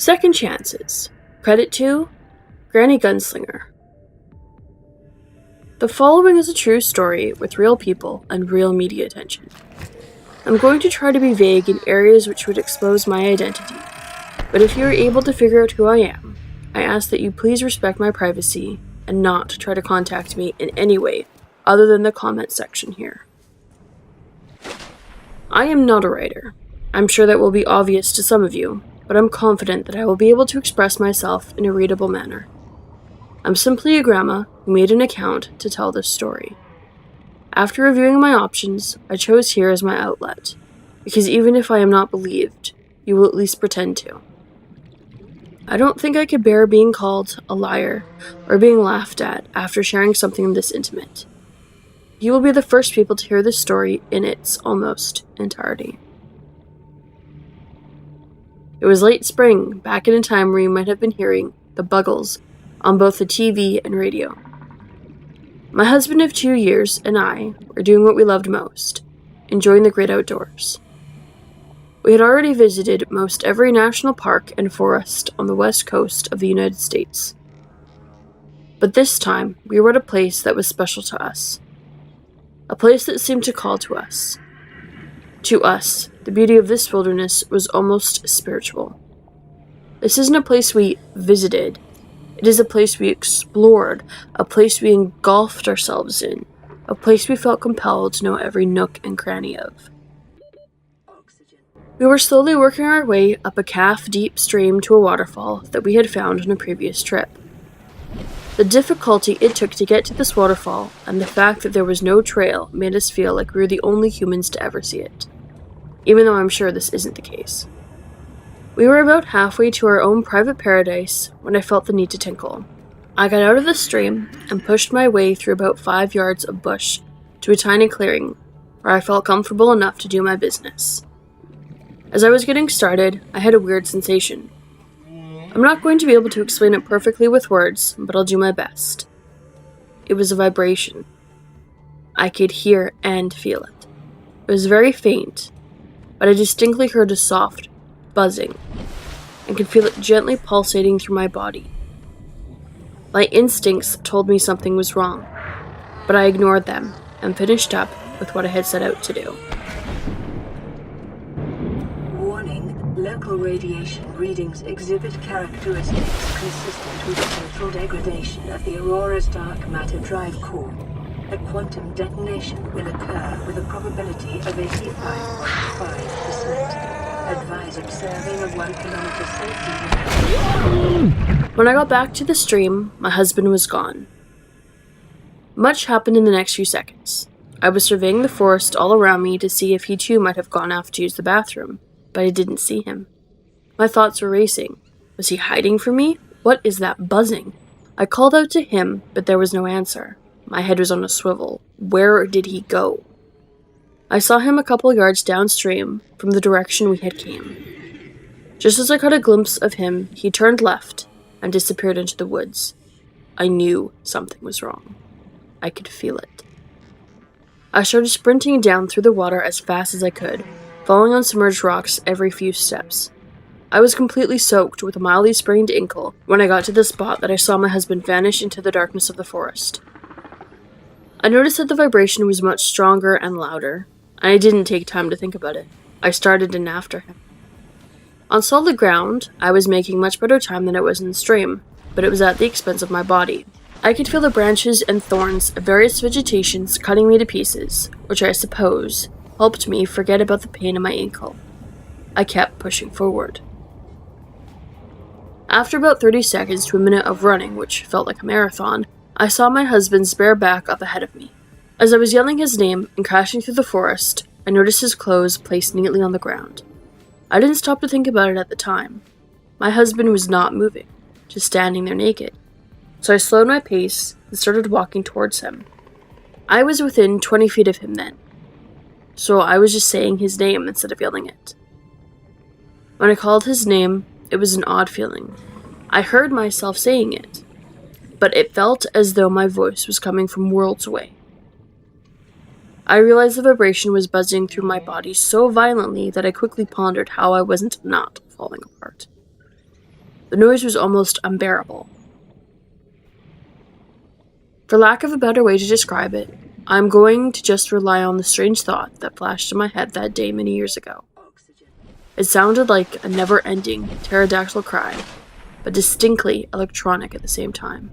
Second chances. Credit to Granny Gunslinger. The following is a true story with real people and real media attention. I'm going to try to be vague in areas which would expose my identity, but if you are able to figure out who I am, I ask that you please respect my privacy and not try to contact me in any way other than the comment section here. I am not a writer. I'm sure that will be obvious to some of you, but I'm confident that I will be able to express myself in a readable manner. I'm simply a grandma who made an account to tell this story. After reviewing my options, I chose here as my outlet, because even if I am not believed, you will at least pretend to. I don't think I could bear being called a liar or being laughed at after sharing something this intimate. You will be the first people to hear this story in its almost entirety. It was late spring, back in a time where you might have been hearing the Buggles on both the TV and radio. My husband of 2 years and I were doing what we loved most, enjoying the great outdoors. We had already visited most every national park and forest on the west coast of the United States. But this time, we were at a place that was special to us. A place that seemed to call to us. To us, the beauty of this wilderness was almost spiritual. This isn't a place we visited. It is a place we explored, a place we engulfed ourselves in, a place we felt compelled to know every nook and cranny of. We were slowly working our way up a calf-deep stream to a waterfall that we had found on a previous trip. The difficulty it took to get to this waterfall and the fact that there was no trail made us feel like we were the only humans to ever see it, even though I'm sure this isn't the case. We were about halfway to our own private paradise when I felt the need to tinkle. I got out of the stream and pushed my way through about 5 yards of bush to a tiny clearing where I felt comfortable enough to do my business. As I was getting started, I had a weird sensation. I'm not going to be able to explain it perfectly with words, but I'll do my best. It was a vibration. I could hear and feel it. It was very faint, but I distinctly heard a soft buzzing and could feel it gently pulsating through my body. My instincts told me something was wrong, but I ignored them and finished up with what I had set out to do. Local radiation readings exhibit characteristics consistent with the central degradation of the Aurora's dark matter drive core. A quantum detonation will occur with a probability of 85.5%. Advise observing a 1 kilometer safety. When I got back to the stream, my husband was gone. Much happened in the next few seconds. I was surveying the forest all around me to see if he too might have gone off to use the bathroom, but I didn't see him. My thoughts were racing. Was he hiding from me? What is that buzzing? I called out to him, but there was no answer. My head was on a swivel. Where did he go? I saw him a couple of yards downstream from the direction we had came. Just as I caught a glimpse of him, he turned left and disappeared into the woods. I knew something was wrong. I could feel it. I started sprinting down through the water as fast as I could, falling on submerged rocks every few steps. I was completely soaked with a mildly sprained ankle when I got to the spot that I saw my husband vanish into the darkness of the forest. I noticed that the vibration was much stronger and louder, and I didn't take time to think about it. I started in after him. On solid ground, I was making much better time than I was in the stream, but it was at the expense of my body. I could feel the branches and thorns of various vegetations cutting me to pieces, which I suppose helped me forget about the pain in my ankle. I kept pushing forward. After about 30 seconds to a minute of running, which felt like a marathon, I saw my husband's bare back up ahead of me. As I was yelling his name and crashing through the forest, I noticed his clothes placed neatly on the ground. I didn't stop to think about it at the time. My husband was not moving, just standing there naked. So I slowed my pace and started walking towards him. I was within 20 feet of him then, so I was just saying his name instead of yelling it. When I called his name, it was an odd feeling. I heard myself saying it, but it felt as though my voice was coming from worlds away. I realized the vibration was buzzing through my body so violently that I quickly pondered how I wasn't not falling apart. The noise was almost unbearable. For lack of a better way to describe it, I'm going to just rely on the strange thought that flashed in my head that day many years ago. It sounded like a never-ending pterodactyl cry, but distinctly electronic at the same time.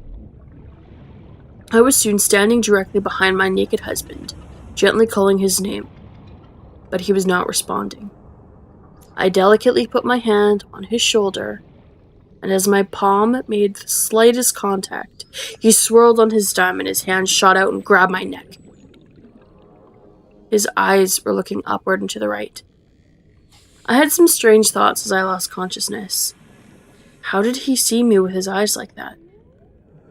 I was soon standing directly behind my naked husband, gently calling his name, but he was not responding. I delicately put my hand on his shoulder, and as my palm made the slightest contact, he swirled on his dime and his hand shot out and grabbed my neck. His eyes were looking upward and to the right. I had some strange thoughts as I lost consciousness. How did he see me with his eyes like that?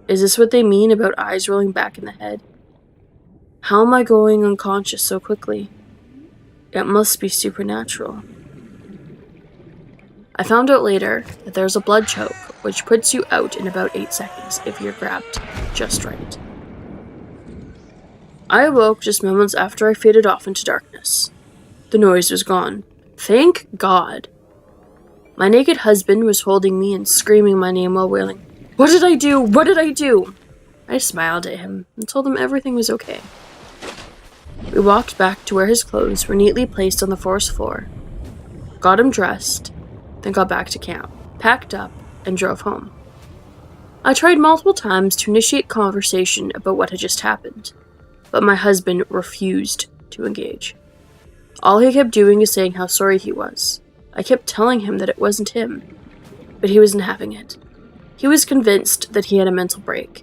Is this what they mean about eyes rolling back in the head? How am I going unconscious so quickly? It must be supernatural. I found out later that there's a blood choke, which puts you out in about 8 seconds if you're grabbed just right. I awoke just moments after I faded off into darkness. The noise was gone. Thank God. My naked husband was holding me and screaming my name while wailing, "What did I do? What did I do?" I smiled at him and told him everything was okay. We walked back to where his clothes were neatly placed on the forest floor, got him dressed, then got back to camp, packed up, and drove home. I tried multiple times to initiate conversation about what had just happened, but my husband refused to engage. All he kept doing is saying how sorry he was. I kept telling him that it wasn't him, but he wasn't having it. He was convinced that he had a mental break.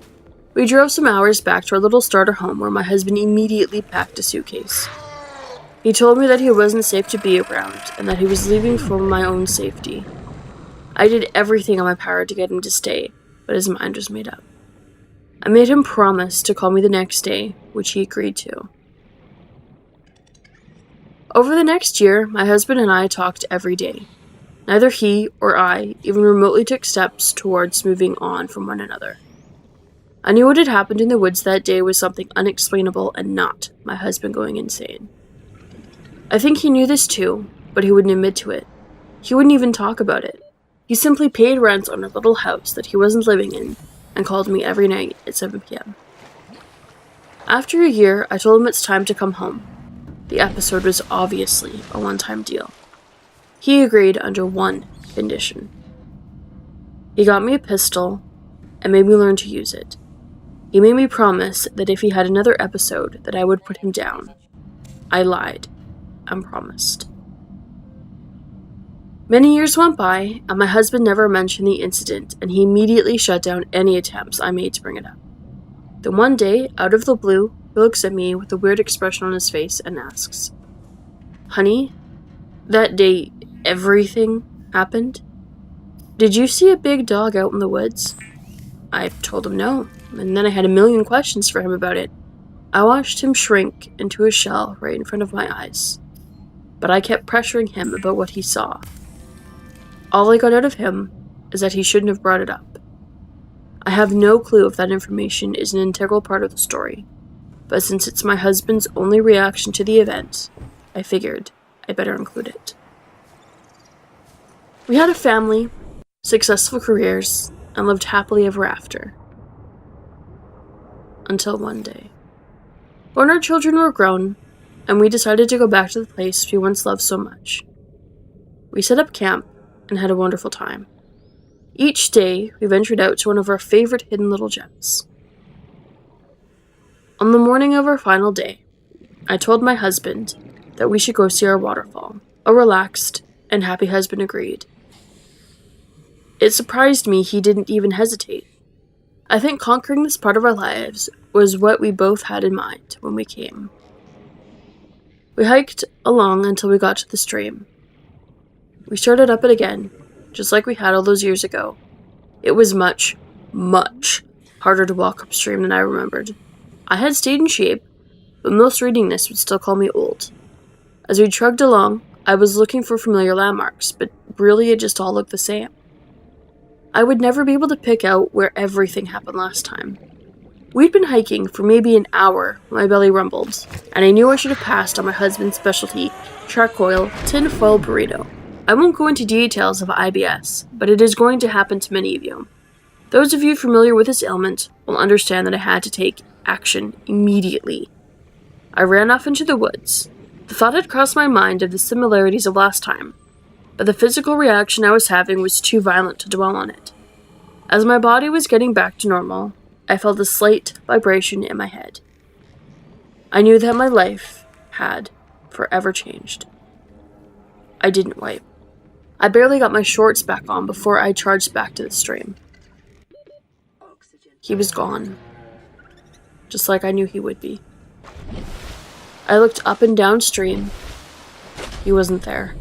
We drove some hours back to our little starter home where my husband immediately packed a suitcase. He told me that he wasn't safe to be around and that he was leaving for my own safety. I did everything in my power to get him to stay, but his mind was made up. I made him promise to call me the next day, which he agreed to. Over the next year, my husband and I talked every day. Neither he or I even remotely took steps towards moving on from one another. I knew what had happened in the woods that day was something unexplainable and not my husband going insane. I think he knew this too, but he wouldn't admit to it. He wouldn't even talk about it. He simply paid rent on a little house that he wasn't living in and called me every night at 7 p.m. After a year, I told him it's time to come home. The episode was obviously a one-time deal. He agreed under one condition. He got me a pistol and made me learn to use it. He made me promise that if he had another episode that I would put him down. I lied and promised. Many years went by, and my husband never mentioned the incident, and he immediately shut down any attempts I made to bring it up. Then one day, out of the blue, he looks at me with a weird expression on his face and asks, "Honey, that day everything happened? Did you see a big dog out in the woods?" I told him no, and then I had a million questions for him about it. I watched him shrink into a shell right in front of my eyes, but I kept pressuring him about what he saw. All I got out of him is that he shouldn't have brought it up. I have no clue if that information is an integral part of the story, but since it's my husband's only reaction to the event, I figured I better include it. We had a family, successful careers, and lived happily ever after. Until one day. When our children were grown, and we decided to go back to the place we once loved so much. We set up camp and had a wonderful time. Each day, we ventured out to one of our favorite hidden little gems. On the morning of our final day, I told my husband that we should go see our waterfall. A relaxed and happy husband agreed. It surprised me he didn't even hesitate. I think conquering this part of our lives was what we both had in mind when we came. We hiked along until we got to the stream. We started up it again, just like we had all those years ago. It was much, much harder to walk upstream than I remembered. I had stayed in shape, but most reading this would still call me old. As we trudged along, I was looking for familiar landmarks, but really it just all looked the same. I would never be able to pick out where everything happened last time. We'd been hiking for maybe an hour when my belly rumbled, and I knew I should have passed on my husband's specialty charcoal tinfoil burrito. I won't go into details of IBS, but it is going to happen to many of you. Those of you familiar with this ailment will understand that I had to take action immediately. I ran off into the woods. The thought had crossed my mind of the similarities of last time, but the physical reaction I was having was too violent to dwell on it. As my body was getting back to normal, I felt a slight vibration in my head. I knew that my life had forever changed. I didn't wipe. I barely got my shorts back on before I charged back to the stream. He was gone, just like I knew he would be. I looked up and downstream. He wasn't there.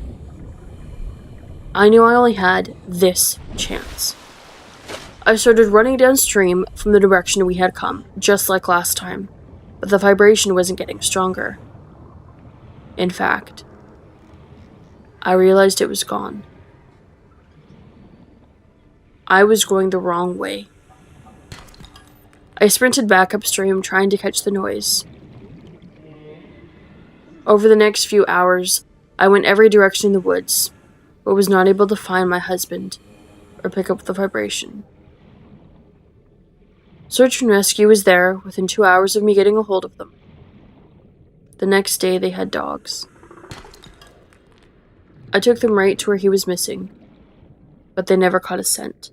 I knew I only had this chance. I started running downstream from the direction we had come, just like last time, but the vibration wasn't getting stronger. In fact, I realized it was gone. I was going the wrong way. I sprinted back upstream, trying to catch the noise. Over the next few hours, I went every direction in the woods, but was not able to find my husband or pick up the vibration. Search and rescue was there within 2 hours of me getting a hold of them. The next day, they had dogs. I took them right to where he was missing, but they never caught a scent.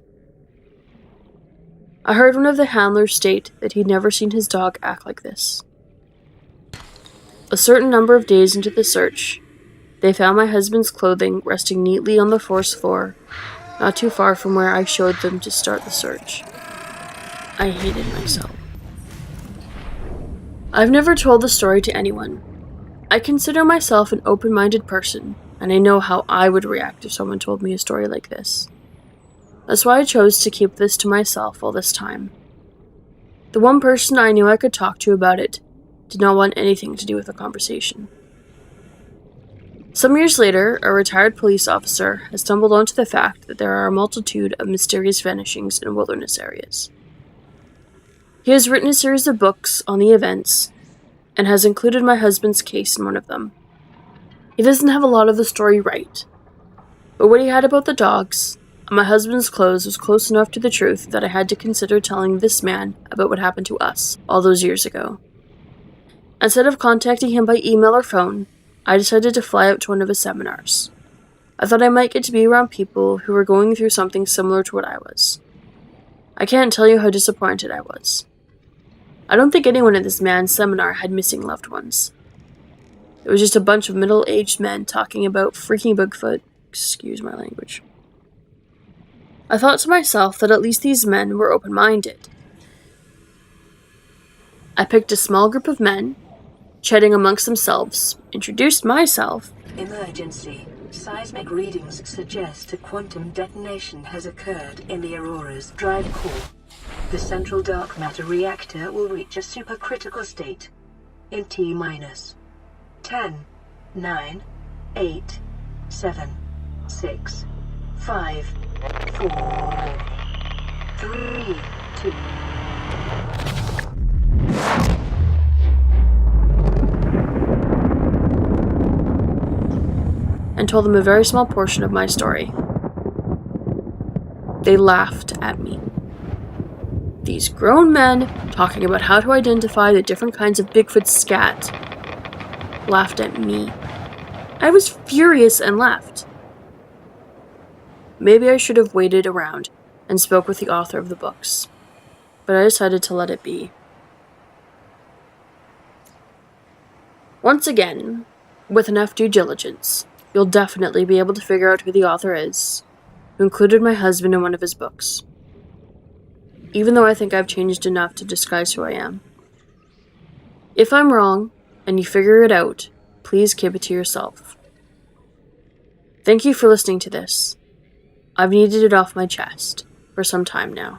I heard one of the handlers state that he'd never seen his dog act like this. A certain number of days into the search, they found my husband's clothing resting neatly on the forest floor, not too far from where I showed them to start the search. I hated myself. I've never told the story to anyone. I consider myself an open-minded person, and I know how I would react if someone told me a story like this. That's why I chose to keep this to myself all this time. The one person I knew I could talk to about it did not want anything to do with the conversation. Some years later, a retired police officer has stumbled onto the fact that there are a multitude of mysterious vanishings in wilderness areas. He has written a series of books on the events, and has included my husband's case in one of them. He doesn't have a lot of the story right, but what he had about the dogs and my husband's clothes was close enough to the truth that I had to consider telling this man about what happened to us all those years ago. Instead of contacting him by email or phone, I decided to fly out to one of his seminars. I thought I might get to be around people who were going through something similar to what I was. I can't tell you how disappointed I was. I don't think anyone at this man's seminar had missing loved ones. It was just a bunch of middle-aged men talking about freaking Bigfoot. Excuse my language. I thought to myself that at least these men were open-minded. I picked a small group of men, chatting amongst themselves, introduced myself. Emergency. Seismic readings suggest a quantum detonation has occurred in the Aurora's drive core. The central dark matter reactor will reach a supercritical state in T-minus 10, 9, 8, 7, 6, 5, 4, 3, 2. And told them a very small portion of my story. They laughed at me. These grown men, talking about how to identify the different kinds of Bigfoot scat, laughed at me. I was furious and left. Maybe I should have waited around and spoke with the author of the books, but I decided to let it be. Once again, with enough due diligence, you'll definitely be able to figure out who the author is, who included my husband in one of his books. Even though I think I've changed enough to disguise who I am. If I'm wrong, and you figure it out, please keep it to yourself. Thank you for listening to this. I've needed it off my chest for some time now.